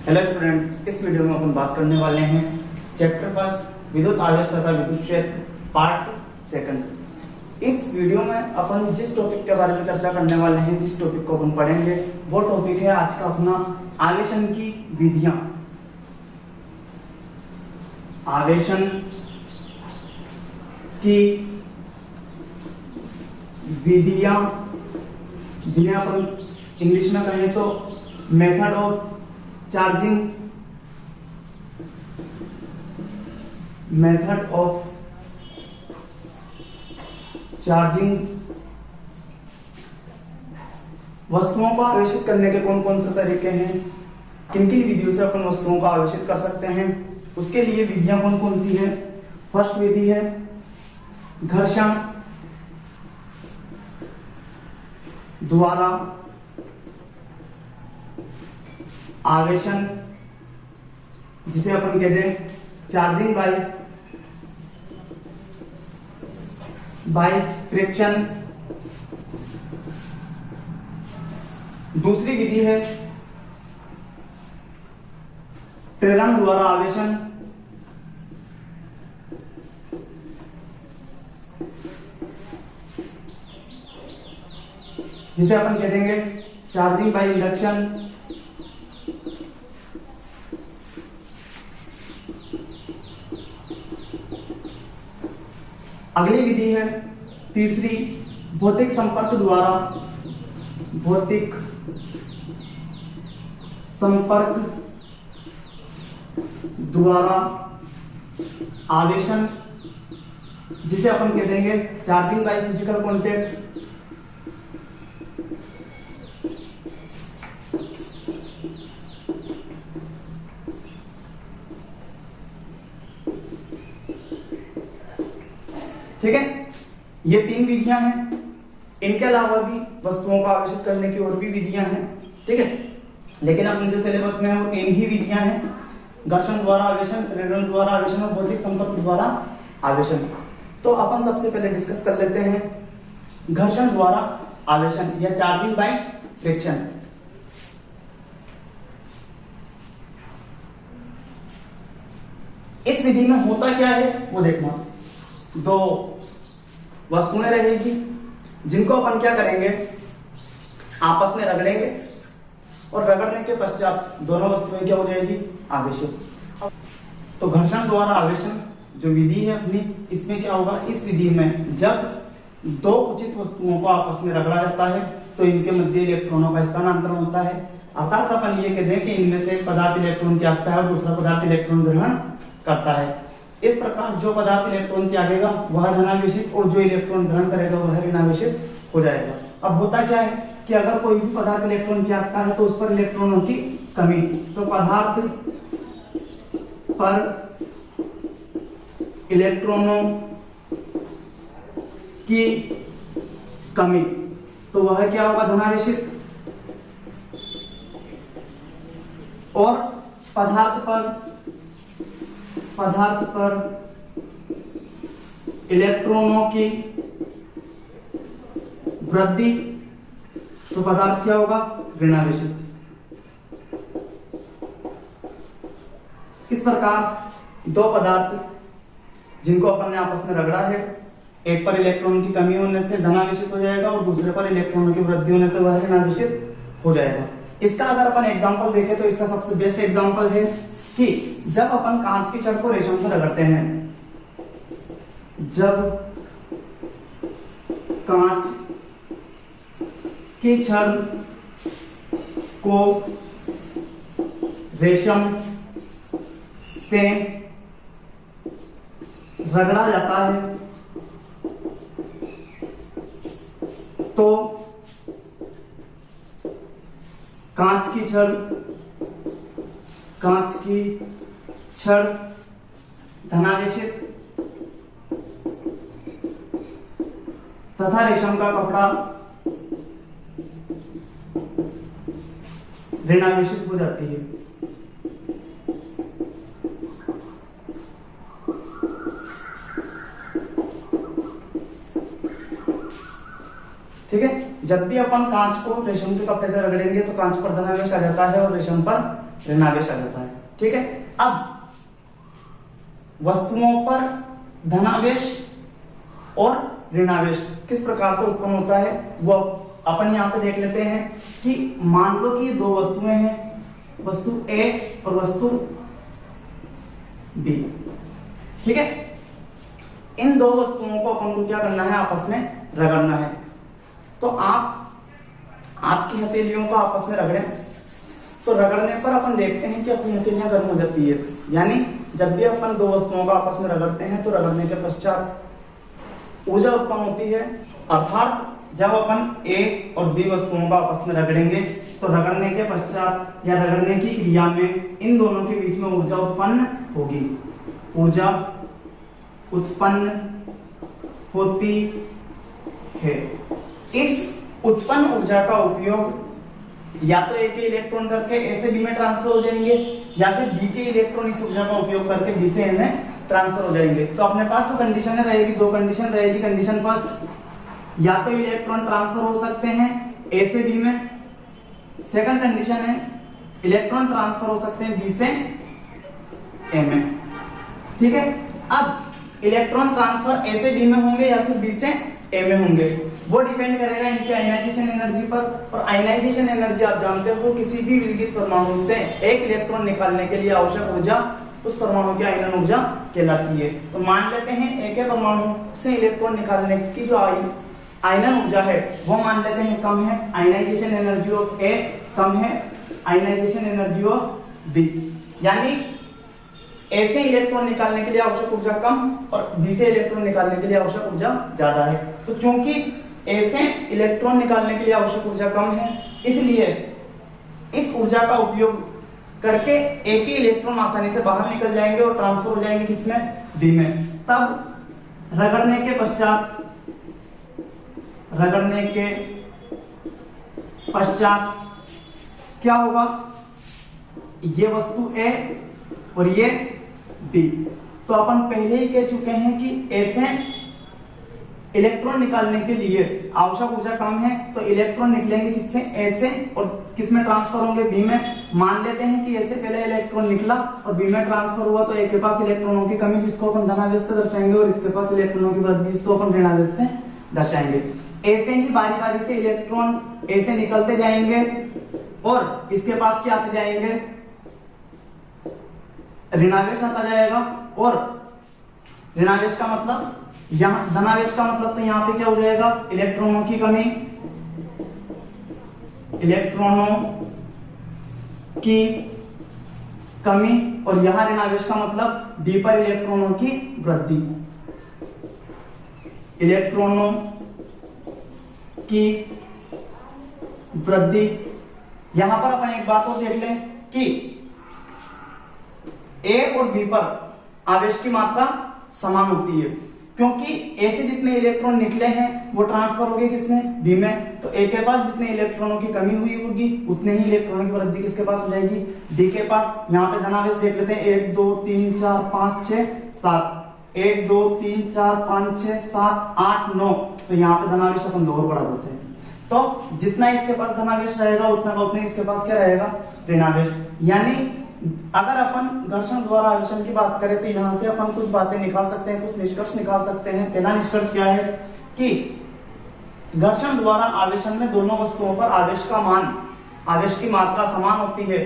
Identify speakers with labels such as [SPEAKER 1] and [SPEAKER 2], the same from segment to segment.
[SPEAKER 1] Hello students, इस video में अपन बात करने वाले हैं चैप्टर फर्स्ट विद्युत आवेश तथा विद्युत क्षेत्र पार्ट सेकंड। इस वीडियो में अपन जिस टॉपिक के बारे में चर्चा करने वाले हैं, जिस टॉपिक को अपन पढ़ेंगे वो टॉपिक है आज का अपना आवेशन की विधियां। आवेशन की विधियां जिन्हें अपन इंग्लिश में कहें तो method of charging, method of charging. वस्तुओं को आवेशित करने के कौन कौन से तरीके हैं, किन किन विधियों से अपन वस्तुओं को आवेशित कर सकते हैं, उसके लिए विधियां कौन कौन सी हैं। फर्स्ट विधि है घर्षण द्वारा आवेशन, जिसे अपन कहते हैं चार्जिंग बाय फ्रिक्शन। दूसरी विधि है प्रेरण द्वारा आवेशन, जिसे अपन कह देंगे चार्जिंग बाय इंडक्शन। अगली विधि है तीसरी भौतिक संपर्क द्वारा आवेशन, जिसे अपन कह देंगे चार्जिंग बाय फिजिकल कॉन्टैक्ट। ठीक है, ये तीन विधियां हैं। इनके अलावा भी वस्तुओं को आवेशित करने की और भी विधियां हैं। ठीक है, लेकिन अपने जो सिलेबस में है वो तीन ही विधियां हैं, घर्षण द्वारा आवेशन, प्रेरण द्वारा आवेशन और भौतिक संपर्क द्वारा आवेशन। तो अपन सबसे पहले डिस्कस कर लेते हैं घर्षण द्वारा आवेशन या चार्जिंग बाय फ्रिक्शन। इस विधि में होता क्या है वो देखना। दो वस्तुएं रहेगी जिनको अपन क्या करेंगे, आपस में रगड़ेंगे और रगड़ने के पश्चात दोनों वस्तुएं क्या हो जाएगी, आवेशित। तो घर्षण द्वारा आवेशन जो विधि है अपनी, इसमें क्या होगा, इस विधि में जब दो उचित वस्तुओं को आपस में रगड़ा जाता है तो इनके मध्य इलेक्ट्रॉनों का स्थानांतरण होता है। अर्थात अपन ये कहते हैं कि इनमें से एक पदार्थ इलेक्ट्रॉन त्यागता है और दूसरा पदार्थ इलेक्ट्रॉन ग्रहण करता है। इस प्रकार जो पदार्थ इलेक्ट्रॉन त्यागेगा वह धनावेशित और जो इलेक्ट्रॉन ग्रहण करेगा वह ऋणावेशित हो जाएगा। अब होता क्या है कि अगर कोई भी पदार्थ इलेक्ट्रॉन त्यागता है तो उस पर इलेक्ट्रॉनों की कमी, तो पदार्थ पर इलेक्ट्रॉनों की कमी, तो वह क्या होगा, धनावेशित। और पदार्थ पर इलेक्ट्रॉनों की वृद्धि, तो पदार्थ क्या होगा, ऋणावेशित। इस प्रकार दो पदार्थ जिनको अपन ने आपस में रगड़ा है, एक पर इलेक्ट्रॉन की कमी होने से धनावेशित हो जाएगा और दूसरे पर इलेक्ट्रॉनों की वृद्धि होने से वह ऋणावेशित हो जाएगा। इसका अगर अपन एग्जांपल देखें तो इसका सबसे बेस्ट एग्जांपल है कि जब अपन कांच की छड़ को रेशम से रगड़ते हैं, जब कांच की छड़ को रेशम से रगड़ा जाता है तो कांच की छड़ धनावेशित तथा रेशम का कपड़ा ऋणावेशित हो जाती है। जब भी अपन कांच को रेशम के कपड़े से रगड़ेंगे तो कांच पर धनावेश आ जाता है और रेशम पर ऋणावेश आ जाता है। ठीक है, अब वस्तुओं पर धनावेश और ऋणावेश किस प्रकार से उत्पन्न होता है वो अपन यहां पे देख लेते हैं कि मान लो कि दो वस्तुएं हैं, वस्तु ए और वस्तु बी। ठीक है, इन दो वस्तुओं को अपन को क्या करना है, आपस में रगड़ना है। तो आपकी हथेलियों को आपस में रगड़ें, तो रगड़ने पर अपन देखते हैं कि अपनी हथेलियां गर्म हो जाती है। यानी जब भी अपन दो वस्तुओं को आपस में रगड़ते हैं तो रगड़ने के पश्चात ऊर्जा उत्पन्न होती है। अर्थात जब अपन ए और बी वस्तुओं को आपस में रगड़ेंगे तो रगड़ने के पश्चात या रगड़ने की क्रिया में इन दोनों के बीच में ऊर्जा उत्पन्न होगी, ऊर्जा उत्पन्न होती है। इस उत्पन्न ऊर्जा का उपयोग या तो ए के इलेक्ट्रॉन करके ए से बी में ट्रांसफर हो जाएंगे या फिर बी के इलेक्ट्रॉन इस ऊर्जा का उपयोग करके बी से ए में ट्रांसफर हो जाएंगे। तो अपने पास जो कंडीशन रहेगी, दो कंडीशन रहेगी। कंडीशन फर्स्ट, या तो इलेक्ट्रॉन ट्रांसफर हो सकते हैं ए से बी में। सेकंड कंडीशन है इलेक्ट्रॉन ट्रांसफर हो सकते हैं बी से ए में। ठीक है, अब इलेक्ट्रॉन ट्रांसफर ए से बी में होंगे या फिर बी से ए में होंगे, वो डिपेंड करेगा इनकी आयनाइजेशन एनर्जी पर। और आयनाइजेशन एनर्जी आप जानते हो किसी भी विलगित परमाणु से एक इलेक्ट्रॉन निकालने के लिए आवश्यक ऊर्जा उस परमाणु की आयनन ऊर्जा कहलाती है। तो मान लेते हैं एक परमाणु से इलेक्ट्रॉन निकालने की जो आयनन ऊर्जा है वो मान लेते हैं कम है, आयनाइजेशन एनर्जी ऑफ ए कम है आयनाइजेशन एनर्जी ऑफ बी। यानी ए से इलेक्ट्रॉन निकालने के लिए आवश्यक ऊर्जा कम और बी से इलेक्ट्रॉन निकालने के लिए आवश्यक ऊर्जा ज्यादा है। तो चूंकि ए से इलेक्ट्रॉन निकालने के लिए आवश्यक ऊर्जा कम है, इसलिए इस ऊर्जा का उपयोग करके ए के इलेक्ट्रॉन आसानी से बाहर निकल जाएंगे और ट्रांसफर हो जाएंगे किसमें, बी में। तब रगड़ने के पश्चात क्या होगा, ये वस्तु ए और ये बी। तो अपन पहले ही कह चुके हैं कि ए से इलेक्ट्रॉन निकालने के लिए आवश्यक ऊर्जा कम है, तो इलेक्ट्रॉन निकलेंगे किससे, ए से, और किसमें ट्रांसफर होंगे, बी में। मान लेते हैं कि ए से पहले इलेक्ट्रॉन निकला और बी में ट्रांसफर हुआ, तो ए के पास इलेक्ट्रॉनों की कमी जिसको अपन धनावेश से दर्शाएंगे और इसके पास इलेक्ट्रॉनों की वृद्धि जिसको अपन ऋणावेश से दर्शाएंगे। ए से ही बारी बारी से इलेक्ट्रॉन ए से निकलते जाएंगे और इसके पास क्या आते जाएंगे, ऋणावेश आता जाएगा। और ऋणावेश का मतलब यहाँ, धनावेश का मतलब तो यहाँ पे क्या हो जाएगा, इलेक्ट्रॉनों की कमी, इलेक्ट्रॉनों की कमी, और यहाँ ऋणावेश का मतलब डी पर इलेक्ट्रॉनों की वृद्धि, इलेक्ट्रॉनों की वृद्धि। यहां पर अपन एक बात और देख लें कि ए और बी पर आवेश की मात्रा समान होती है, क्योंकि ए से जितने इलेक्ट्रॉन निकले हैं वो ट्रांसफर हो गए किसमें, बी में। तो ए के पास जितने इलेक्ट्रॉनों की कमी हुई होगी उतने ही इलेक्ट्रॉनों की वृद्धि किसके पास हो जाएगी, डी के पास। यहाँ पे धनावेश देख लेते हैं, 1 2 3 4 5 6 7, 1 2 3 4 5 6 7 8 9, तो यहाँ पे धनावेश अपन 2 और बढ़ा देते हैं। तो जितना इसके पास धनावेश रहेगा उतना का उतना इसके पास क्या रहेगा, ऋणावेश। यानी अगर अपन घर्षण द्वारा आवेशन की बात करें तो यहां से अपन कुछ बातें निकाल सकते हैं, कुछ निष्कर्ष निकाल सकते हैं। पहला निष्कर्ष क्या है कि घर्षण द्वारा आवेशन में दोनों वस्तुओं पर आवेश का मान, आवेश की मात्रा समान होती है,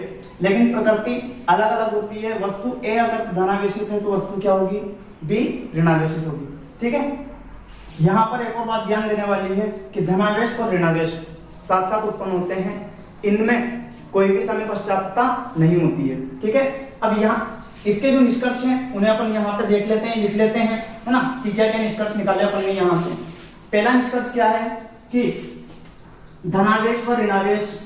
[SPEAKER 1] लेकिन प्रकृति अलग अलग होती है। वस्तु ए अगर धनावेशित है तो वस्तु क्या होगी, बी ऋणावेशित होगी। ठीक है, यहां पर एक और बात ध्यान देने वाली है कि धनावेश और ऋणावेश साथ साथ उत्पन्न होते हैं, इनमें कोई भी समय पश्चातता नहीं होती है। ठीक है, अब यहाँ इसके जो निष्कर्ष हैं उन्हें अपन यहाँ पे देख लेते हैं, लिख लेते हैं, है ना, कि क्या क्या निष्कर्ष निकाले अपन ने यहाँ से। पहला निष्कर्ष क्या है कि धनावेश व ऋणावेश,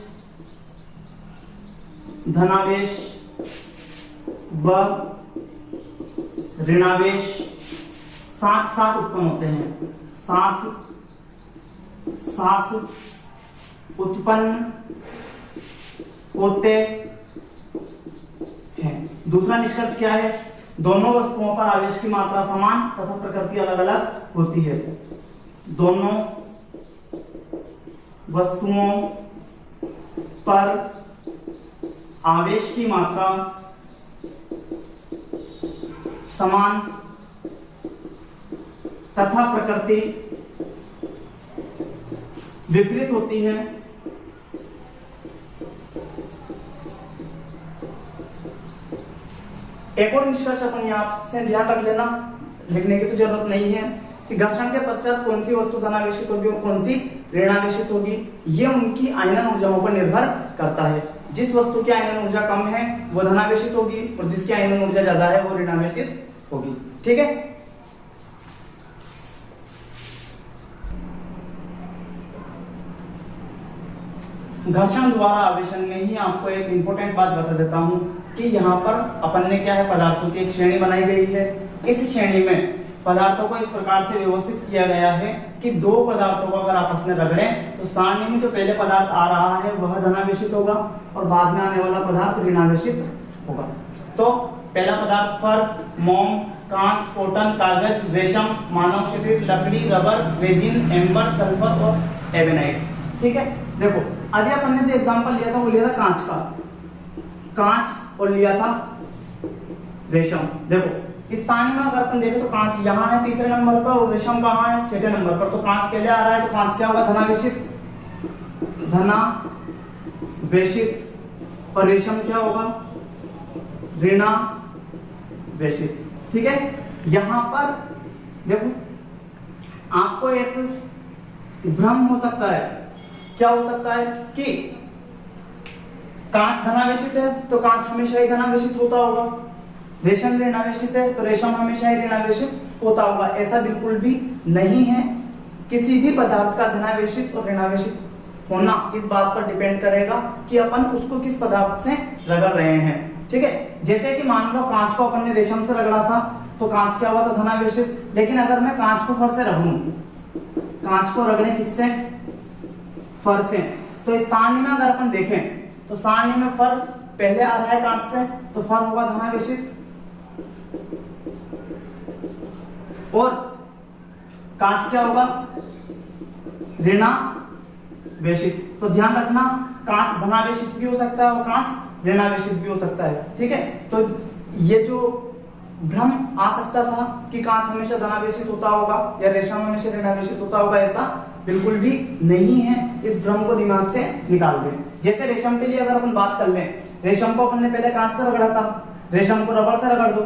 [SPEAKER 1] धनावेश व ऋणावेश साथ साथ उत्पन्न होते हैं, साथ साथ उत्पन्न होते हैं। दूसरा निष्कर्ष क्या है, दोनों वस्तुओं पर आवेश की मात्रा समान तथा प्रकृति अलग अलग होती है। दोनों वस्तुओं पर आवेश की मात्रा समान तथा प्रकृति विपरीत होती है, एक और निष्कर्ष अपन यहाँ से ध्यान रख लेना, लिखने की तो जरूरत नहीं है कि घर्षण के पश्चात कौन सी वस्तु धनावेशित होगी और कौन सी ऋणावेशित होगी, ये उनकी आयनन ऊर्जाओं पर निर्भर करता है। जिस वस्तु की आयनन ऊर्जा कम है वो धनावेशित होगी और जिसकी आयनन ऊर्जा ज्यादा है वो ऋणावेशित होगी। ठीक है, घर्षण द्वारा आवेशन में ही आपको एक इंपॉर्टेंट बात बता देता हूं कि यहाँ पर अपन ने क्या है, पदार्थों की एक श्रेणी बनाई गई है। इस श्रेणी में पदार्थों को इस प्रकार से व्यवस्थित किया गया है कि दो पदार्थों को अगर आपस में रगड़ें तो सारणी में जो पहले पदार्थ आ रहा है वह धनावेशित होगा और बाद में आने वाला पदार्थ ऋणावेशित होगा। तो पहला पदार्थ फर, मोम, कांच, कॉटन, कागज, रेशम, मानव शरीर, लकड़ी, रबर, रेजिन, एम्बर, सल्फर और एबेनाइट। ठीक है, देखो अभी अपन ने जो एग्जांपल लिया था वो लिया था कांच का, कांच, और लिया था रेशम। देखो इस सारणी में अगर अपन देखें तो कांच यहाँ है तीसरे नंबर पर और रेशम कहाँ है छठे नंबर पर। तो कांच पहले आ रहा है तो कांच क्या होगा, धनावेशित, धनावेशित, और रेशम क्या होगा, ऋणावेशित। ठीक है, यहां पर देखो आपको एक भ्रम हो सकता है, क्या हो सकता है कि कांच धनावेशित है तो कांच हमेशा ही धनावेशित होता होगा, रेशम ऋणावेशित है तो रेशम हमेशा ही ऋणावेशित होता होगा। ऐसा बिल्कुल भी नहीं है। किसी भी पदार्थ का धनावेशित और ऋणावेशित होना इस बात पर डिपेंड करेगा कि अपन उसको किस पदार्थ से रगड़ रहे हैं। ठीक है, जैसे कि मान लो कांच को अपन ने रेशम से रगड़ा था तो कांच क्या हुआ था, धनावेशित। लेकिन अगर मैं कांच को फर से रगड़ूं, कांच को रगड़े किससे, फर से, तो इस सारणी में अगर अपन देखें तो सारणी में फर पहले आ रहा है कांच से तो फर होगा धनावेशित और कांच क्या होगा, ऋणावेशित। तो ध्यान रखना कांच धनावेशित भी हो सकता है और कांच ऋणावेशित भी हो सकता है। ठीक है, तो ये जो भ्रम आ सकता था कि कांच हमेशा धनावेशित होता होगा या रेशम हमेशा ऋणावेशित होता होगा, ऐसा बिल्कुल भी नहीं है। इस भ्रम को दिमाग से निकाल दें। जैसे रेशम के लिए अगर अपन बात कर लें, रेशम को अपन ने पहले कांच से रगड़ा था, रेशम को रबर से रगड़ दो,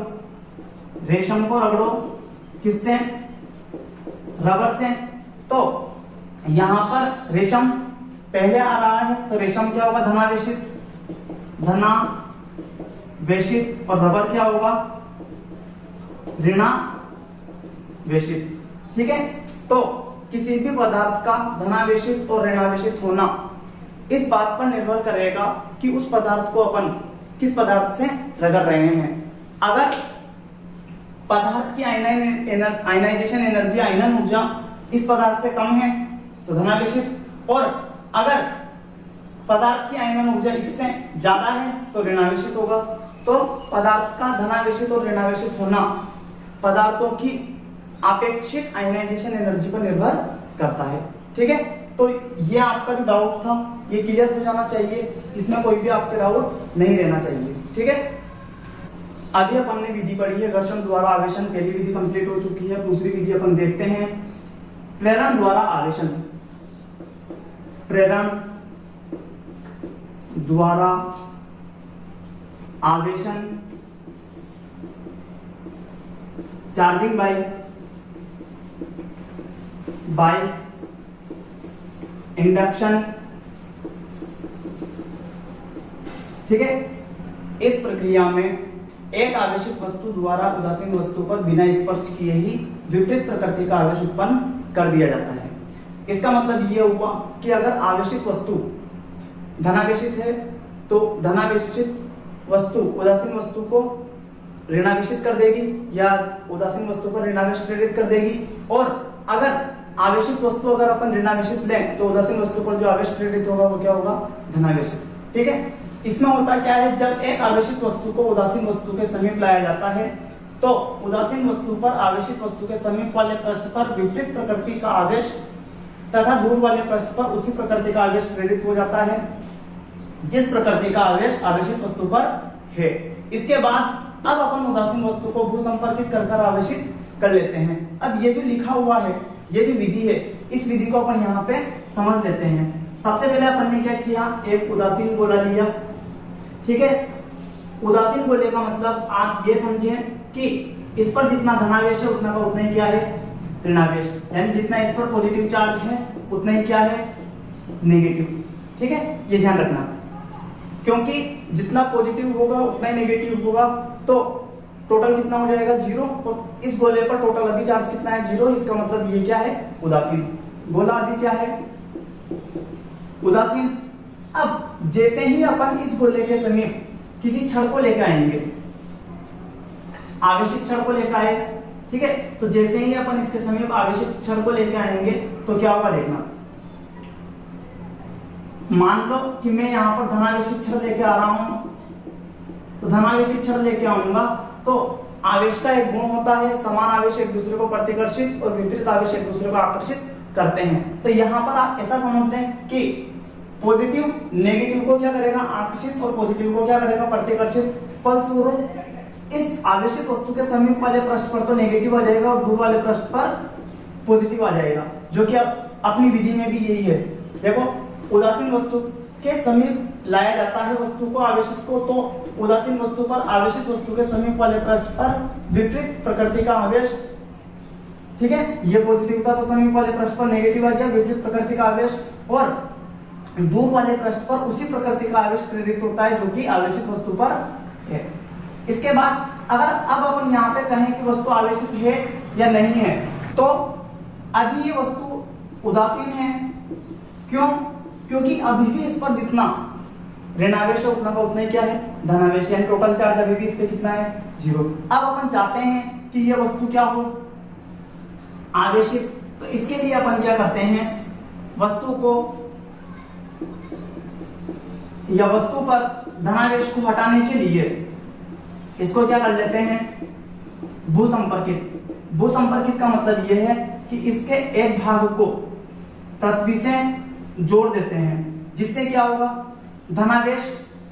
[SPEAKER 1] रेशम को रगड़ो किससे, रबर से। तो यहां पर रेशम पहले आ रहा है तो रेशम क्या होगा, धनावेशित, धनावेशित, और रबर क्या होगा, ऋणावेशित। ठीक है, तो किसी भी पदार्थ का धनावेशित और ऋणावेशित होना इस बात पर निर्भर करेगा कि उस पदार्थ को अपन किस पदार्थ से रगड़ रहे हैं। अगर पदार्थ की आयनाइजेशन एनर्जी, आयनन ऊर्जा इस पदार्थ से कम है तो धनावेशित, और अगर पदार्थ की आयनन ऊर्जा इससे ज्यादा है तो ऋणावेशित होगा। तो पदार्थ का धनावेशित और ऋणावेशित होना पदार्थों की आपेक्षिक आयनाइजेशन एनर्जी पर निर्भर करता है। ठीक है, तो ये आपका जो डाउट था ये क्लियर हो जाना चाहिए, इसमें कोई भी आपके डाउट नहीं रहना चाहिए। ठीक है, अभी अपन ने विधि पढ़ी है घर्षण द्वारा आवेशन, पहली विधि कंप्लीट हो चुकी है। दूसरी विधि अपन देखते हैं प्रेरण द्वारा आवेशन। प्रेरण द्वारा आवेशन, चार्जिंग बाय इंडक्शन। ठीक है, इस प्रक्रिया में एक आवेशित वस्तु द्वारा उदासीन वस्तु पर बिना स्पर्श किए ही विपरीत प्रकृति का आवेश उत्पन्न कर दिया जाता है। इसका मतलब यह हुआ कि अगर आवेशित वस्तु धनावेशित है तो धनावेशित वस्तु उदासीन वस्तु को ऋणावेशित कर देगी या उदासीन वस्तु पर ऋणावेश प्रेरित कर देगी, और अगर आवेशित वस्तु अगर अपन ऋणावेशित लें तो उदासीन वस्तु पर जो आवेश प्रेरित होगा वो क्या होगा, धनावेशित। ठीक है, इसमें होता क्या है, जब एक आवेशित वस्तु को उदासीन वस्तु के समीप लाया जाता है तो उदासीन वस्तु पर आवेशित वस्तु के समीप वाले पृष्ठ पर विपरीत प्रकृति का आवेश तथा दूर वाले पृष्ठ पर उसी प्रकृति का आवेश प्रेरित हो जाता है। जिस प्रकृति का आवेश आवेशित वस्तु पर है। इसके बाद अब अपन उदासीन वस्तु को भू संपर्कित कर आवेशित कर लेते हैं। अब ये जो लिखा हुआ है, ये जो विधि है, इस विधि को अपन यहाँ पे समझ लेते हैं। सबसे पहले अपन ने क्या किया, एक उदासीन गोला लिया, ठीक है। उदासीन गोले का मतलब आप ये समझें कि इस पर जितना धनावेश है उतना का उतना ही क्या है, ऋणावेश, यानी जितना इस पर पॉजिटिव चार्ज है उतना ही क्या है, नेगेटिव, ठीक है। ये ध्यान रखना, क्योंकि जितना पॉजिटिव होगा उतना ही नेगेटिव होगा, तो टोटल कितना हो जाएगा, 0। और इस गोले पर टोटल अभी चार्ज कितना है, 0। इसका मतलब ये क्या है, उदासीन गोला अभी क्या है, उदासीन। अब जैसे ही अपन इस गोले के समीप किसी छड़ को लेकर आएंगे, आवेशित छड़ को लेकर आए, ठीक है, तो जैसे ही अपन इसके समीप आवेशित छड़ को लेकर आएंगे तो क्या होगा देखना। मान लो कि मैं यहाँ पर धनावेशित छड़ लेके आ रहा हूं, तो धनावेशित छड़ लेके आऊंगा तो आवेश का एक गुण होता है, समान आवेश एक दूसरे को प्रतिकर्षित और विपरीत आवेश एक दूसरे को आकर्षित करते हैं। तो यहाँ पर आप ऐसा समझते हैं कि पॉजिटिव नेगेटिव को क्या करेगा, आकर्षित, और पॉजिटिव को क्या करेगा, प्रतिकर्षित। फलस्वरूप इस आवेशित वस्तु के समीप वाले पृष्ठ पर तो नेगेटिव आ जाएगा और दूर वाले पृष्ठ पर पॉजिटिव आ जाएगा, जो कि अपनी विधि में भी यही है। देखो, उदासीन वस्तु के समीप लाया जाता है वस्तु को, आवेशित को, तो उदासीन वस्तु पर आवेशित वस्तु के समीप वाले पृष्ठ पर विपरीत प्रकृति का आवेश, ठीक है, ये पॉजिटिव था तो समीप वाले पृष्ठ पर नेगेटिव आ गया, विपरीत प्रकृति का आवेश, और दूर वाले पृष्ठ पर उसी प्रकृति का आवेश प्रेरित होता है जो कि आवेशित वस्तु पर है। इसके बाद अगर अब अपन यहाँ पे कहें कि वस्तु आवेशित है या नहीं है, तो अभी ये वस्तु उदासीन है। क्यों? क्योंकि अभी भी इस पर जितना ऋणावेश है उतना का उतना ही क्या है, धनावेश, यानी टोटल चार्ज अभी भी इस पे कितना है, 0। अब अपन चाहते हैं कि ये वस्तु क्या हो, आवेशित, तो इसके लिए अपन क्या करते हैं, वस्तु को या वस्तु पर धनावेश को हटाने के लिए इसको क्या कर लेते हैं, भूसंपर्कित। भूसंपर्कित का मतलब यह है कि इसके एक भाग को पृथ्वी से जोड़ देते हैं, जिससे क्या होगा, धनावेश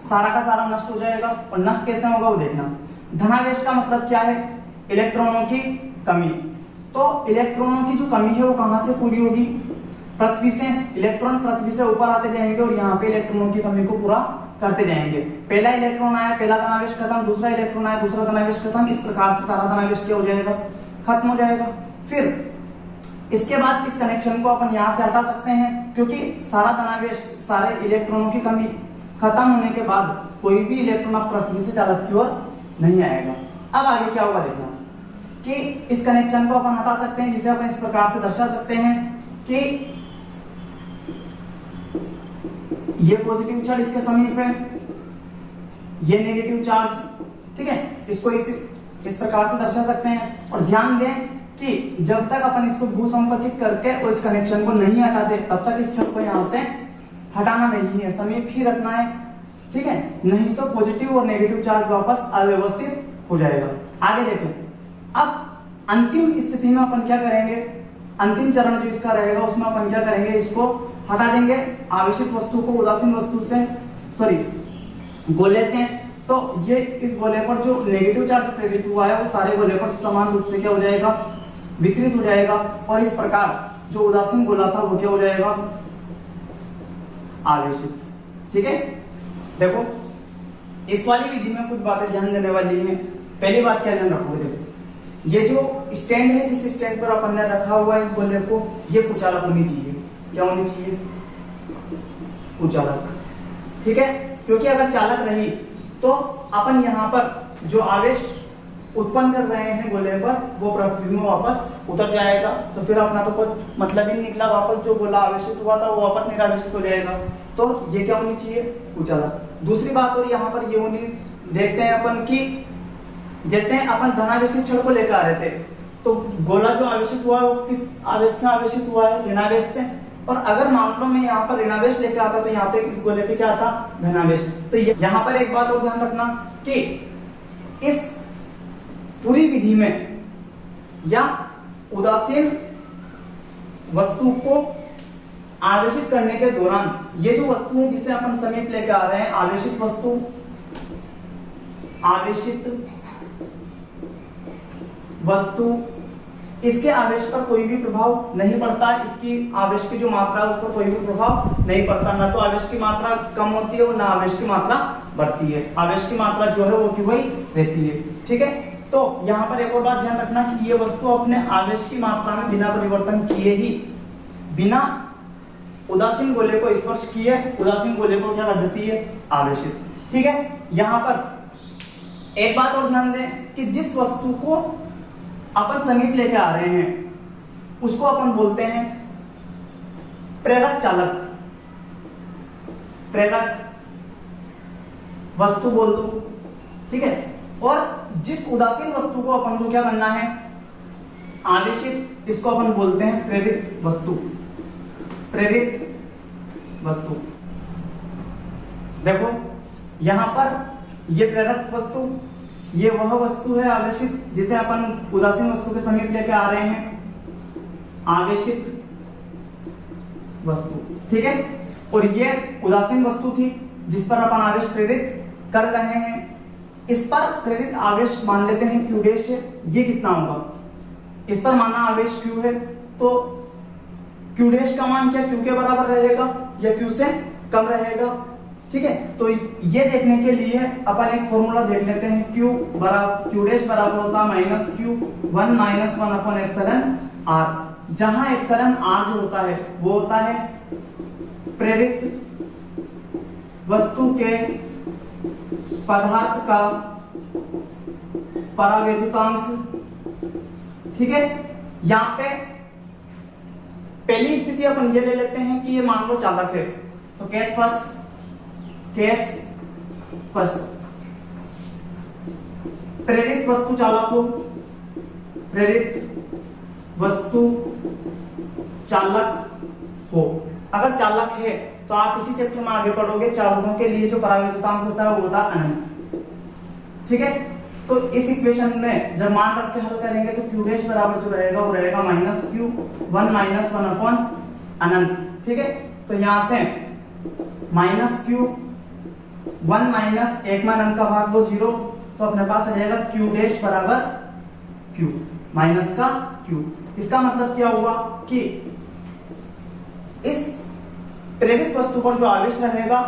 [SPEAKER 1] सारा का सारा नष्ट हो जाएगा। और नष्ट कैसे होगा वो देखना। धनावेश का मतलब क्या है, इलेक्ट्रॉनों की कमी। तो इलेक्ट्रॉनों की जो कमी है वो कहां से पूरी होगी, पृथ्वी से। इलेक्ट्रॉन पृथ्वी से ऊपर आते जाएंगे और यहाँ पे इलेक्ट्रॉनों की कमी को पूरा करते जाएंगे। पहला इलेक्ट्रॉन आया, पहला धनावेश खत्म, दूसरा इलेक्ट्रॉन आया, दूसरा धनावेश खत्म। इस प्रकार से सारा धनावेश क्या हो जाएगा, खत्म हो जाएगा। फिर इसके बाद इस कनेक्शन को अपन यहाँ से हटा सकते हैं, क्योंकि सारा धनावेश, सारे इलेक्ट्रॉनों की कमी खत्म होने के बाद कोई भी इलेक्ट्रॉन अब पृथ्वी से चालक की ओर नहीं आएगा। अब आगे क्या होगा देखना कि इस कनेक्शन को अपन हटा सकते हैं, जिसे अपन इस प्रकार से दर्शा सकते हैं कि ये पॉजिटिव चार्ज इसके समीप है, ये नेगेटिव चार्ज, ठीक है। इसको इस प्रकार से दर्शा सकते हैं। और ध्यान दें कि जब तक अपन इसको भूसंपर्कित करके और इस कनेक्शन को नहीं हटाते, तब तक इस छत को यहां से हटाना नहीं है, समीप ही रखना है, ठीक है। नहीं तो पॉजिटिव और नेगेटिव चार्ज वापस अव्यवस्थित हो जाएगा। आगे देखें, अब अंतिम स्थिति में अपन क्या करेंगे, अंतिम चरण जो इसका रहेगा उसमें अपन क्या करेंगे, इसको हटा देंगे आवेशित वस्तु को उदासीन वस्तु से, सॉरी गोले से। तो ये इस गोले पर जो नेगेटिव चार्ज प्रेरित हुआ है वो सारे गोले पर समान रूप से क्या हो जाएगा, विकृत हो जाएगा। और इस प्रकार जो उदासीन गोला था वो क्या हो जाएगा, आवेशित, ठीक है। देखो, इस वाली विधि में कुछ बातें ध्यान देने वाली हैं। पहली बात क्या ध्यान रखोगे, देखो ये जो स्टैंड है, जिस स्टैंड पर अपन ने रखा हुआ है इस गोले को, ये कुचालक होनी चाहिए। क्या होनी चाहिए, कुचालक, ठीक है। क्योंकि अगर चालक रही तो अपन यहाँ पर जो आवेश उत्पन्न कर रहे हैं गोले पर वो पृथ्वी में वापस उतर जाएगा, तो फिर अपना तो कोई मतलब ही निकला, वापस जो गोला आवेशित हुआ था वो वापस निरावेशित हो जाएगा। तो ये क्या होनी चाहिए, कुचालक। दूसरी बात और यहाँ पर ये होनी, देखते हैं अपन कि जैसे अपन धनावेशित छड़ को लेकर आ रहे थे, तो गोला जो आवेशित हुआ वो किस आवेश से आवेशित हुआ है, ऋणावेश से। और अगर मान लो मैं यहाँ पर ऋणावेश लेकर आता तो यहाँ पे इस गोले पे क्या आता, धनावेश। तो यहाँ पर एक बात और ध्यान रखना कि इस पूरी विधि में या उदासीन वस्तु को आवेशित करने के दौरान ये जो वस्तु है जिसे अपन समीप लेके आ रहे हैं, आवेशित वस्तु, इसके आवेश पर कोई भी प्रभाव नहीं पड़ता, इसकी आवेश की जो मात्रा है उस पर कोई भी प्रभाव नहीं पड़ता, ना तो आवेश की मात्रा कम होती है और ना आवेश की मात्रा बढ़ती है, आवेश की मात्रा जो है वो की वही रहती है। ठीक है, तो यहाँ पर एक और बात ध्यान रखना कि ये वस्तु अपने आवेश की मात्रा में बिना परिवर्तन किए ही, बिना उदासीन गोले को स्पर्श किए उदासीन गोले को क्या कर देती है, आवेशित। ठीक है, यहाँ पर एक बात और ध्यान दें कि जिस वस्तु को अपन समीप लेके आ रहे हैं उसको अपन बोलते हैं प्रेरक चालक, प्रेरक वस्तु बोल दो। ठीक है, और जिस उदासीन वस्तु को अपन को क्या करना है, आवेशित, इसको अपन बोलते हैं प्रेरित वस्तु, प्रेरित वस्तु। देखो यहां पर ये प्रेरक वस्तु, ये वह वस्तु है आवेशित जिसे अपन उदासीन वस्तु के समीप लेके आ रहे हैं, आवेशित वस्तु। ठीक है, और ये उदासीन वस्तु थी जिस पर अपन आवेश प्रेरित कर रहे हैं, इस पर प्रेरित आवेश मान लेते हैं Q डैश है। ये कितना होगा, इस पर माना आवेश Q है तो Q डैश का मान क्या Q के बराबर रहेगा या Q से कम रहेगा। ठीक है, तो ये देखने के लिए अपन एक फॉर्मूला देख लेते हैं, Q डैश बराबर होता है -Q1 - 1 अपॉन एप्सिलॉन R, जहां एप्सिलॉन R जो होता है वो होता है प्रेरित वस्तु के पदार्थ का परावैद्युतांक। ठीक है, यहाँ पे पहली स्थिति अपन ये ले लेते हैं कि ये मान लो चालक है, तो केस फर्स्ट प्रेरित वस्तु चालक हो, प्रेरित वस्तु चालक हो। अगर चालक है तो आप इसी चैप्टर में आगे पढ़ोगे, चालकों के लिए जो परावैद्युतांक होता है वो होता है अनंत। ठीक है, तो इस इक्वेशन में जब मान रख के हल करेंगे तो Q डैश बराबर जो रहेगा वो रहेगा -Q1 - 1 अपॉन अनंत। ठीक है, तो यहां से -Q1 - 1 में अनंत का भाग दो 0, तो अपने पास आ जाएगा Q डैश बराबर Q माइनस का Q। इसका मतलब क्या हुआ कि इस प्रेरित वस्तु पर जो आवेश रहेगा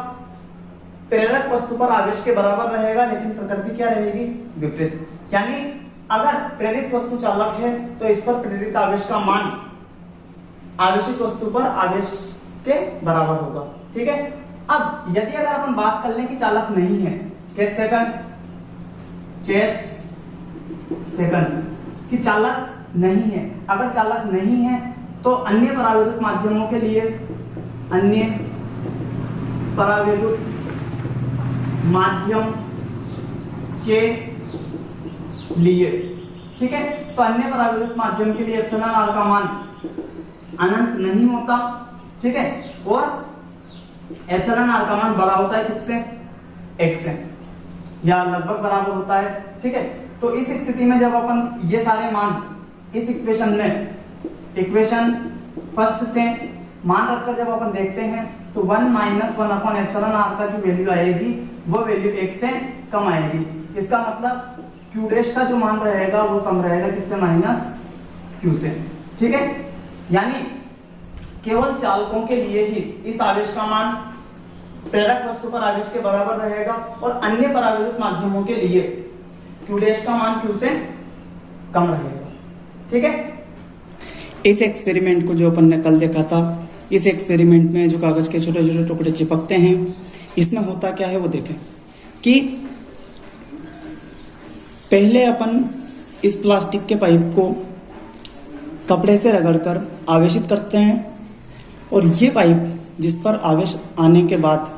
[SPEAKER 1] प्रेरक वस्तु पर आवेश के बराबर रहेगा, लेकिन प्रकृति क्या रहेगी, विपरीत। यानी अगर प्रेरित वस्तु चालक है तो इस पर प्रेरित आवेश का मान आवेशित वस्तु पर आवेश के बराबर होगा। ठीक है, अब यदि अगर अपन बात कर लें कि चालक नहीं है, केस सेकंड कि चालक नहीं है, अगर चालक नहीं है तो अन्य परावैद्युत माध्यमों के लिए, अन्य परावैद्युत माध्यम के लिए, ठीक है, तो अन्य परावैद्युत माध्यम के लिए एप्सिलॉन आर का मान अनंत नहीं होता। ठीक है, और एप्सिलॉन आर का मान बड़ा होता है किससे, 1 से, या लगभग बराबर होता है। ठीक है, तो इस स्थिति में जब अपन ये सारे मान इस इक्वेशन में, इक्वेशन फर्स्ट से मान रखकर जब अपन देखते हैं तो 1 - 1 अपॉन एप्सिलॉन आर का जो वैल्यू आएगी वो वैल्यू 1 से कम आएगी। इसका मतलब Q डैश का जो मान रहेगा वो कम रहेगा किससे, -Q से। ठीक है, यानी केवल चालकों के लिए ही इस आवेश का मान प्रेरक वस्तु पर आवेश के बराबर रहेगा, और अन्य परावैद्युत माध्यमों के लिए Q डैश का मान Q से कम रहेगा। ठीक है, इस एक्सपेरिमेंट को जो अपन ने कल देखा था, इस एक्सपेरिमेंट में जो कागज के छोटे छोटे टुकड़े चिपकते हैं, इसमें होता क्या है वो देखें कि पहले अपन इस प्लास्टिक के पाइप को कपड़े से रगड़कर आवेशित करते हैं, और ये पाइप जिस पर आवेश आने के बाद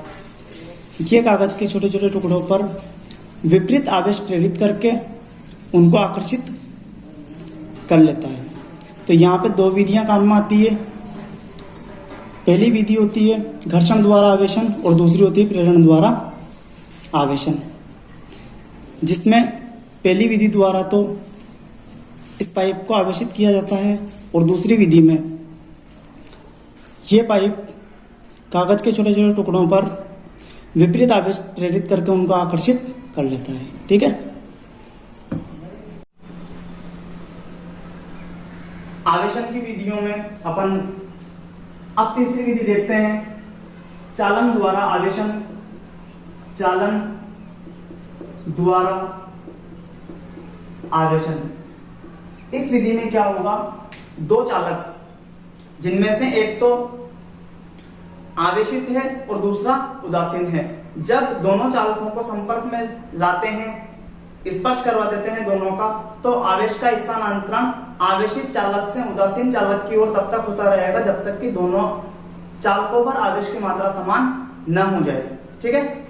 [SPEAKER 1] ये कागज के छोटे छोटे टुकड़ों पर विपरीत आवेश प्रेरित करके उनको आकर्षित कर लेता है। तो यहाँ पे 2 विधियां काम में आती है। पहली विधि होती है घर्षण द्वारा आवेशन, और दूसरी होती है प्रेरण द्वारा आवेशन, जिसमें पहली विधि द्वारा तो इस पाइप को आवेशित किया जाता है, और दूसरी विधि में ये पाइप कागज के छोटे छोटे टुकड़ों पर विपरीत आवेश प्रेरित करके उनको आकर्षित कर लेता है। ठीक है, आवेशन की विधियों में अपन अब तीसरी विधि देखते हैं, चालन द्वारा आवेशन। चालन द्वारा आवेशन, इस विधि में क्या होगा, दो चालक जिनमें से एक तो आवेशित है और दूसरा उदासीन है, जब दोनों चालकों को संपर्क में लाते हैं, स्पर्श करवा देते हैं दोनों का, तो आवेश का स्थानांतरण आवेशित चालक से उदासीन चालक की ओर तब तक होता रहेगा जब तक कि दोनों चालकों पर आवेश की मात्रा समान न हो जाए। ठीक है,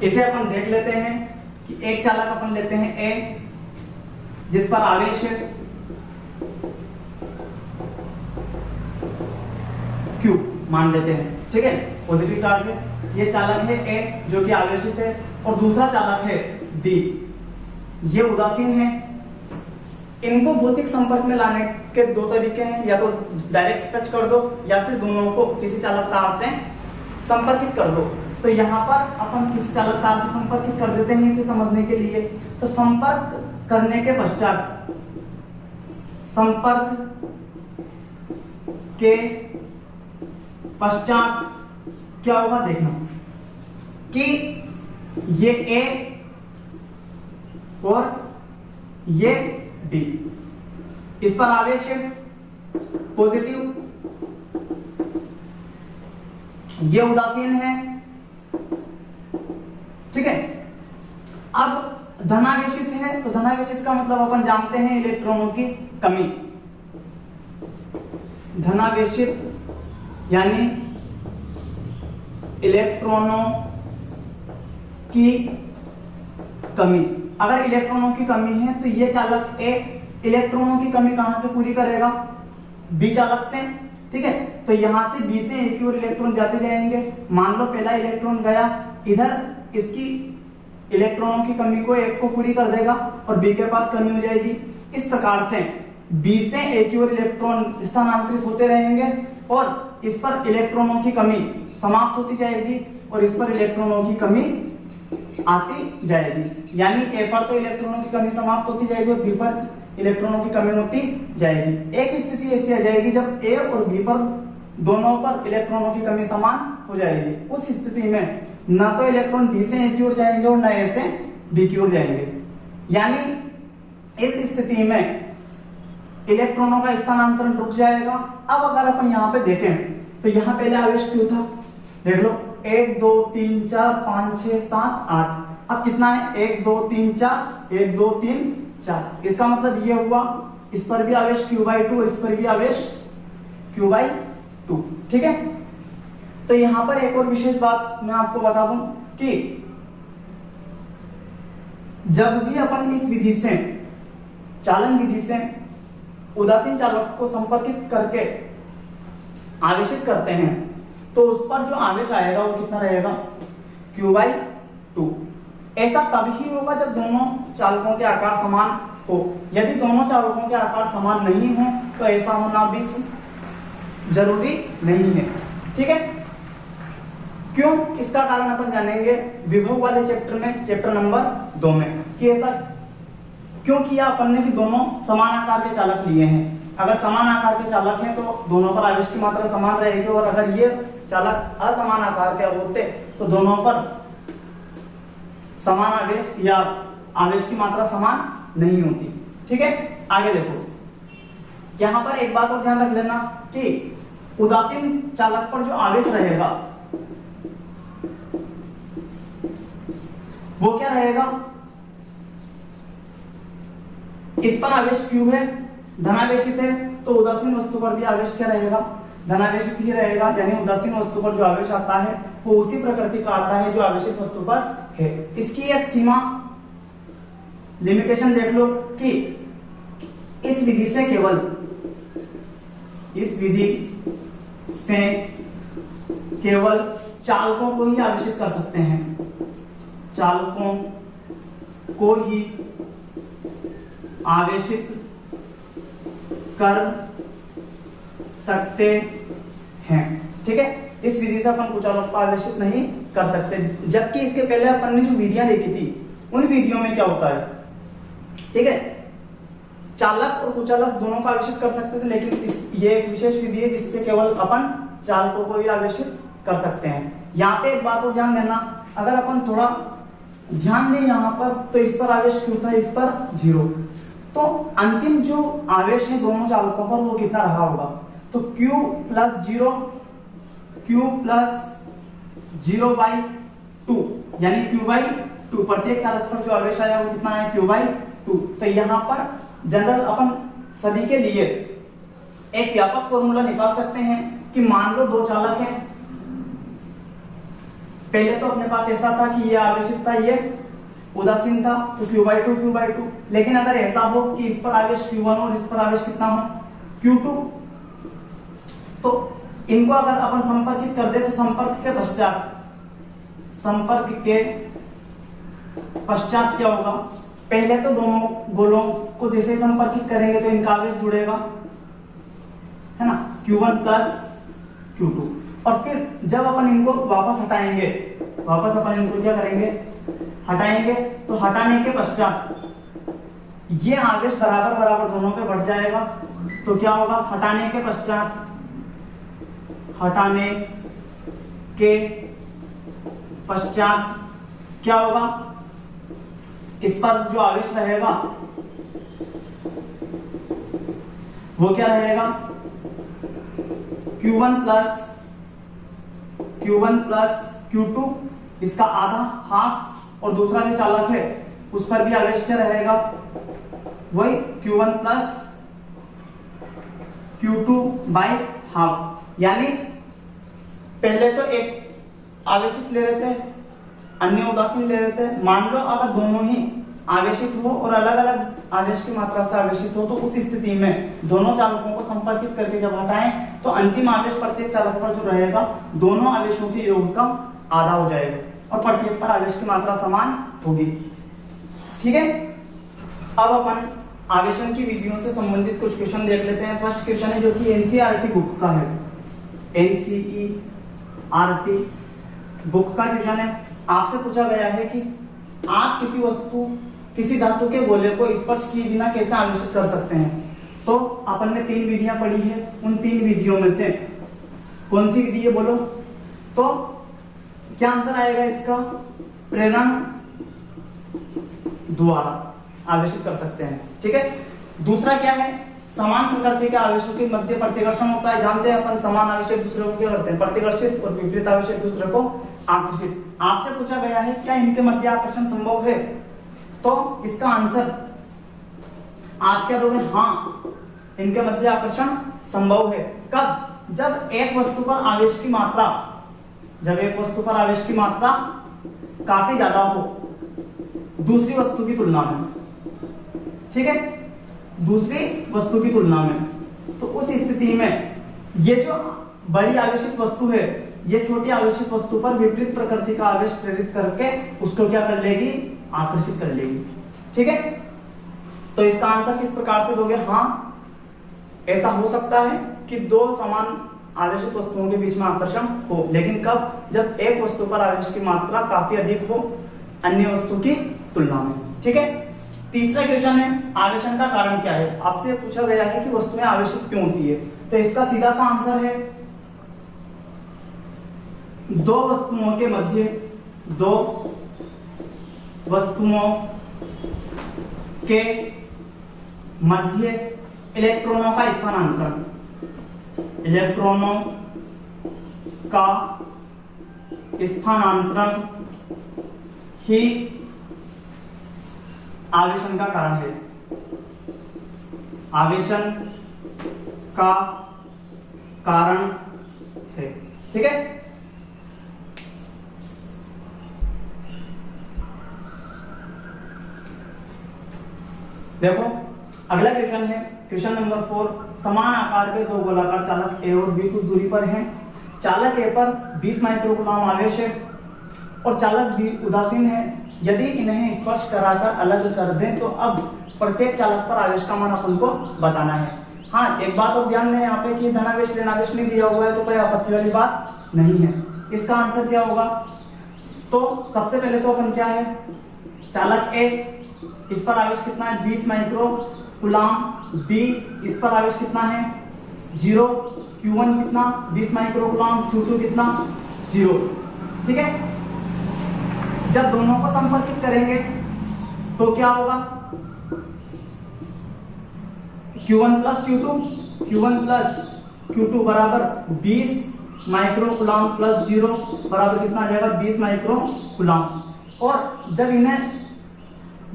[SPEAKER 1] इसे अपन देख लेते हैं कि एक चालक अपन लेते हैं ए, जिस पर आवेश Q मान लेते हैं। ठीक है, पॉजिटिव चार्ज है, ये चालक है ए जो कि आवेशित है, और दूसरा चालक है बी, ये उदासीन है। इनको भौतिक संपर्क में लाने के दो तरीके हैं, या तो डायरेक्ट टच कर दो या फिर दोनों को किसी चालक तार से संपर्कित कर दो। तो यहाँ पर अपन किसी चालक तार से संपर्कित कर देते हैं इसे समझने के लिए। तो संपर्क करने के पश्चात, संपर्क के पश्चात क्या होगा देखना कि ये ए और ये बी, इस पर आवेश है पॉजिटिव, ये उदासीन है। ठीक है, अब धनावेशित है, तो धनावेशित का मतलब अपन जानते हैं इलेक्ट्रॉनों की कमी। धनावेशित यानी इलेक्ट्रॉनों की कमी। अगर इलेक्ट्रॉनों की कमी है तो ये चालक ए इलेक्ट्रॉनों की कमी कहां से पूरी करेगा, बी चालक से। ठीक है, तो यहां से बी से ए की ओर इलेक्ट्रॉन जाते जाएंगे। मान लो पहला इलेक्ट्रॉन गया इधर, इसकी इलेक्ट्रॉनों की कमी को एक को पूरी कर देगा और बी के पास कमी हो जाएगी। इस प्रकार से बी से ए की ओर इलेक्ट्रॉन स्थानांतरित होते रहेंगे और इस पर इलेक्ट्रॉनों की कमी समाप्त होती जाएगी और इस पर इलेक्ट्रॉनों की कमी आती जाएगी। यानी ए पर तो इलेक्ट्रॉनों की कमी समाप्त होती जाएगी और बी पर इलेक्ट्रॉनों की कमी होती जाएगी। एक स्थिति ऐसी आ जाएगी जब ए और बी पर दोनों पर इलेक्ट्रॉनों की कमी समान हो जाएगी। उस स्थिति में ना तो इलेक्ट्रॉन बी से ए की ओर जाएंगे और ना ए से बी की ओर जाएंगे। यानी इस स्थिति में इलेक्ट्रॉनों का स्थानांतरण रुक जाएगा। अब अगर अपन यहाँ पे देखें तो यहाँ पहले आवेश क्यों था, देख लो 1 2 3 4 5 6 7 8। अब कितना है, 1 2 3 4, 1 2 3 4। इसका मतलब ये हुआ इस पर भी आवेश Q/2, इस पर भी आवेश Q/2। ठीक है, तो यहां पर एक और विशेष बात मैं आपको बता दूं कि जब भी अपन इस विधि से, चालन विधि से उदासीन चालक को संपर्कित करके आवेशित करते हैं तो उस पर जो आवेश आएगा वो कितना रहेगा, Q/2। ऐसा तभी होगा जब दोनों चालकों के आकार समान हो। यदि दोनों चालकों के आकार समान नहीं हो तो ऐसा होना भी जरूरी नहीं है। ठीक है, क्यों, इसका कारण अपन जानेंगे विभव वाले चैप्टर में, चैप्टर नंबर 2 में, कि ऐसा क्यों किया अपन ने कि दोनों समान आकार के चालक लिए हैं। अगर समान आकार के चालक हैं तो दोनों पर आवेश की मात्रा समान रहेगी, और अगर ये चालक असमान आकार के होते तो दोनों पर समान आवेश या आवेश की मात्रा समान नहीं होती। ठीक है, आगे देखो, यहां पर एक बात और ध्यान रख लेना कि उदासीन चालक पर जो आवेश रहेगा वो क्या रहेगा, इस पर आवेश Q है, धनावेशित है, तो उदासीन वस्तु पर भी आवेश क्या रहेगा, धनावेशित ही रहेगा। यानी उदासीन वस्तु पर जो आवेश आता है वो उसी प्रकृति का आता है जो आवेशित वस्तु पर है। इसकी एक सीमा, लिमिटेशन देख लो कि इस विधि से केवल, इस विधि से केवल चालकों को ही आवेशित कर सकते हैं, चालकों को ही आवेशित कर सकते हैं। ठीक है, इस विधि से अपन कुचालक को आवेशित नहीं कर सकते, जबकि इसके पहले अपन ने जो विधियां देखी थी उन विधियों में क्या होता है, ठीक है, चालक और कुचालक दोनों को आवेशित कर सकते थे, लेकिन ये एक विशेष विधि है जिससे केवल अपन चालकों को ही आवेशित कर सकते हैं। यहाँ पे एक बात को ध्यान देना, अगर अपन थोड़ा ध्यान दें यहाँ पर, तो इस पर आवेश क्यों था, इस पर 0, तो अंतिम जो आवेश है दोनों चालकों पर वो कितना रहा होगा, तो Q प्लस 0/2 यानी Q/2, प्रत्येक चालक पर जो आवेश आया वो कितना है, Q/2। तो यहाँ पर जनरल अपन सभी के लिए एक व्यापक फॉर्मूला निकाल सकते हैं कि मान लो दो चालक हैं, पहले तो अपने पास ऐसा था कि ये आवेशित था, ये उदासीन था, तो Q/2, लेकिन अगर ऐसा हो कि इस पर आवेश Q1 और इस पर आवेश कितना हो, Q2, तो इनको अगर अपन संपर्कित कर दे तो संपर्क के पश्चात क्या होगा, पहले तो दोनों गोलों को जैसे संपर्कित करेंगे तो इनका आवेश जुड़ेगा, है ना, Q1 प्लस Q2, और फिर जब अपन इनको वापस हटाएंगे, वापस अपन इनको क्या करेंगे, हटाएंगे, तो हटाने के पश्चात ये आवेश बराबर बराबर दोनों पे बढ़ जाएगा, तो क्या होगा, हटाने के पश्चात क्या होगा, इस पर जो आवेश रहेगा वो क्या रहेगा, Q1 प्लस Q2, इसका आधा हाफ, और दूसरा जो चालक है उस पर भी आवेश क्या रहेगा, वही Q1 प्लस Q2/हाफ। यानी पहले तो एक आवेशित ले रहे थे, अन्य उदासीन ले रहे थे, मान लो अगर दोनों ही आवेशित हो और अलग अलग आवेश की मात्रा से आवेशित हो, तो उस स्थिति में दोनों चालकों को संपर्कित करके जब हटाएं तो अंतिम आवेश प्रत्येक चालक पर जो रहेगा दोनों आवेशों के योग का आधा हो जाएगा, और प्रत्येक पर आवेश की मात्रा समान होगी। ठीक है, अब अपन आवेशन की विधियों से संबंधित कुछ क्वेश्चन देख लेते हैं। फर्स्ट क्वेश्चन है जो कि एनसीईआरटी बुक का है, एनसीईआरटी बुक का क्वेश्चन है। आपसे पूछा गया है कि आप किसी धातु के गोले को स्पर्श किए बिना कैसे आवेशित कर सकते हैं। तो अपन ने 3 विधियां पढ़ी है, उन 3 विधियों में से कौन सी विधि है बोलो, तो क्या आंसर आएगा इसका, प्रेरण द्वारा आवेशित कर सकते हैं। ठीक है, दूसरा क्या है, समान प्रकृति के आवेशों के मध्य प्रतिकर्षण होता है। जानते हैं अपन समान आवेश एक दूसरे को क्या करते हैं, प्रतिकर्षित, और विपरीत आवेश एक दूसरे को आकर्षित। आपसे पूछा गया है क्या इनके मध्य आकर्षण संभव है, तो इसका आंसर आप क्या दोगे, हाँ, इनके मध्य आकर्षण संभव है। कब, जब एक वस्तु पर आवेश की मात्रा काफी ज्यादा हो दूसरी वस्तु की तुलना में। ठीक है, दूसरी वस्तु की तुलना में, तो उस स्थिति में ये जो बड़ी आवेशित वस्तु है ये छोटी आवेशित वस्तु पर विपरीत प्रकृति का आवेश प्रेरित करके उसको क्या कर लेगी, आकर्षित कर लेगी। ठीक है, तो इसका आंसर किस प्रकार से दोगे, हाँ, ऐसा हो सकता है कि दो समान आवेशित वस्तुओं के बीच में आकर्षण हो, लेकिन कब, जब एक वस्तु पर आवेश की मात्रा काफी अधिक हो अन्य वस्तु की तुलना में। ठीक है, तीसरा क्वेश्चन है आवेशन का कारण क्या है। आपसे पूछा गया है कि वस्तुएं आवेशित क्यों होती है, तो इसका सीधा सा आंसर है, दो वस्तुओं के मध्य इलेक्ट्रॉनों का स्थानांतरण, ही आवेशन का कारण है, आवेशन का कारण है। ठीक है, देखो अगला क्वेश्चन है क्वेश्चन नंबर 4। समान आकार के दो गोलाकार चालक ए और बी कुछ दूरी पर हैं। चालक ए पर 20 माइक्रोकूलम आवेश है और चालक बी उदासीन है। यदि इन्हें स्पर्श कराकर अलग कर दें तो अब प्रत्येक चालक पर आवेश का मान अपन को बताना है। हाँ, एक बात और ध्यान दें यहाँ पे कि धनावेश ऋणावेश नहीं दिया हुआ है तो कोई आपत्ति वाली बात नहीं है। इसका आंसर क्या होगा? तो सबसे पहले तो अपन क्या है, चालक ए, इस पर आवेश कितना है 20 माइक्रो कूलाम, बी इस पर आवेश कितना है 0, Q1 कितना 20 माइक्रो कूलाम, Q2 कितना 0। ठीक है, जब दोनों को संपर्कित करेंगे तो क्या होगा, Q1 प्लस Q2 बराबर 20 माइक्रो कूलाम प्लस 0 बराबर कितना आ जाएगा 20 माइक्रो कूलाम। और जब इन्हें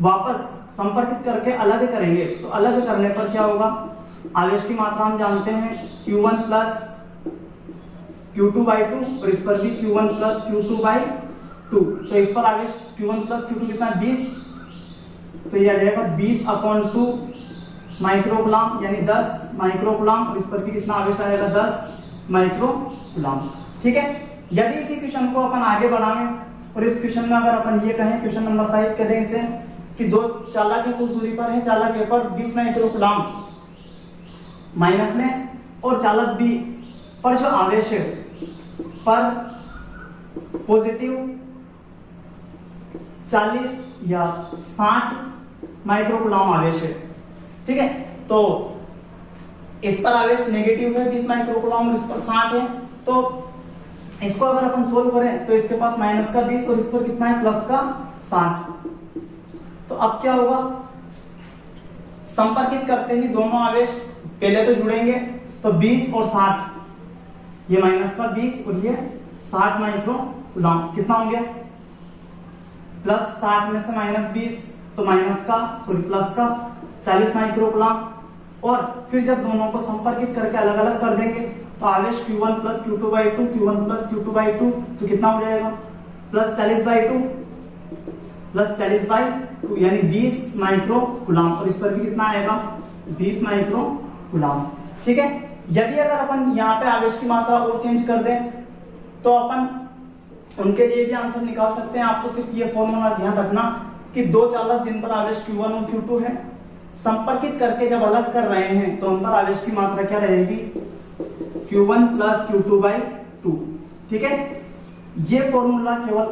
[SPEAKER 1] वापस संपर्कित करके अलग करेंगे तो अलग करने पर क्या होगा, आवेश की मात्रा हम जानते हैं Q1 प्लस Q2/2 और इस पर भी Q1 प्लस Q2/2। तो इस पर आवेश Q1 प्लस Q2 कितना 20, तो ये आ जाएगा 20/2 माइक्रो कूलाम यानी 10 माइक्रो कूलाम, और इस पर भी कितना आवेश आएगा 10 माइक्रो कूलाम। ठीक है, यदि इसी क्वेश्चन को अपन आगे बढ़ाएं और इस क्वेश्चन में अगर अपन ये कहें, क्वेश्चन नंबर 5 कह दें इसे कि दो चालक कुछ दूरी पर है, चालक ए पर 20 माइक्रो कूलाम माइनस में और चालक बी पर जो आवेश है पर पॉजिटिव 40 या 60 माइक्रो कूलाम आवेश है। ठीक है, तो इस पर आवेश नेगेटिव है 20 माइक्रो कूलाम और इस पर 60 है, तो इसको अगर अपन सोल्व करें तो इसके पास माइनस का 20 और इस पर कितना है प्लस का 60। तो अब क्या होगा, संपर्कित करते ही दोनों आवेश पहले तो जुड़ेंगे, तो 20 और 60, ये माइनस का 20 और ये 60 माइक्रो कूलाम कितना हो गया, प्लस 60 में से माइनस 20 तो प्लस का 40 माइक्रो कूलाम। और फिर जब दोनों को संपर्कित करके अलग अलग कर देंगे तो आवेश Q1 plus Q2/2 Q1 plus Q2/2 तो कितना हो जाएगा प्लस 40/2 प्लस 40/2 यानी 20 माइक्रो कूलाम, और इस पर भी कितना आएगा 20 माइक्रो कूलाम। ठीक है, यदि अगर अपन यहाँ पे आवेश की मात्रा और चेंज कर दें तो अपन उनके लिए भी आंसर निकाल सकते हैं। आप तो सिर्फ ये फॉर्मूला ध्यान रखना कि दो चालक जिन पर आवेश Q1 और Q2 है, संपर्कित करके जब अलग कर रहे हैं तो उन पर आवेश की मात्रा क्या रहेगी Q1 प्लस Q2/2। ठीक है, ये फॉर्मूला केवल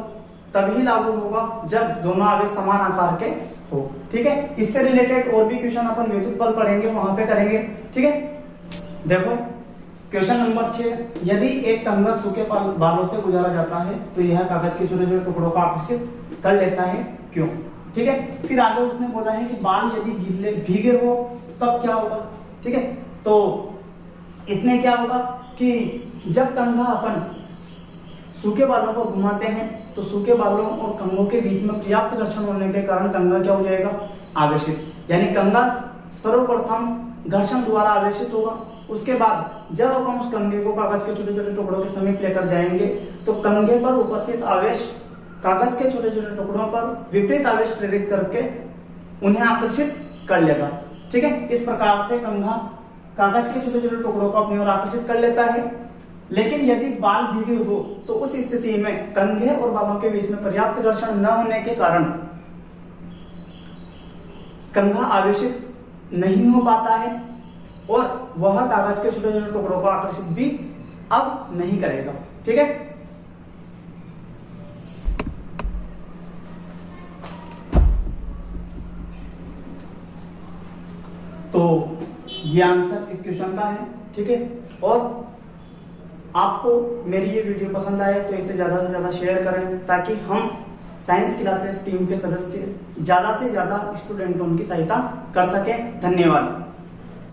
[SPEAKER 1] तभी लागू होगा जब दोनों आवेश समान आकार के हो। ठीक है, इससे रिलेटेड और भी क्वेश्चन अपन विद्युत बल पढ़ेंगे, वहां पे करेंगे। ठीक है, देखो क्वेश्चन नंबर 6, यदि एक कंगा सूखे बालों से गुजारा जाता है तो यह कागज के छोटे छोटे टुकड़ों को आकर्षित कर लेता है, क्यों? ठीक है, फिर आगे उसने बोला है कि बाल यदि भीगे हो तब क्या होगा। ठीक है, तो इसमें क्या होगा कि जब कंघा अपन सूखे बालों को घुमाते हैं तो सूखे बालों और कंघों के बीच में पर्याप्त घर्षण होने के कारण कंघा क्या हो जाएगा आवेशित, यानी कंघा सर्वप्रथम घर्षण द्वारा आवेशित होगा। उसके बाद जब अपन उस कंघे को कागज के छोटे छोटे टुकड़ों के समीप लेकर जाएंगे तो कंघे पर उपस्थित आवेश कागज के छोटे छोटे टुकड़ों पर विपरीत आवेश प्रेरित करके उन्हें आकर्षित कर लेगा। ठीक है, इस प्रकार से कंघा कागज के छोटे छोटे टुकड़ों को अपनी ओर आकर्षित कर लेता है। लेकिन यदि बाल भीगे हो तो उस स्थिति में कंघे और बालों के बीच में पर्याप्त घर्षण न होने के कारण कंघा आवेशित नहीं हो पाता है और वह कागज के छोटे छोटे टुकड़ों को आकर्षित भी अब नहीं करेगा। ठीक है, तो ये आंसर इस क्वेश्चन का है। ठीक है, और आपको मेरी ये वीडियो पसंद आए तो इसे ज़्यादा से ज़्यादा शेयर करें ताकि हम साइंस क्लासेस टीम के सदस्य ज़्यादा से ज़्यादा स्टूडेंटों की सहायता कर सकें। धन्यवाद।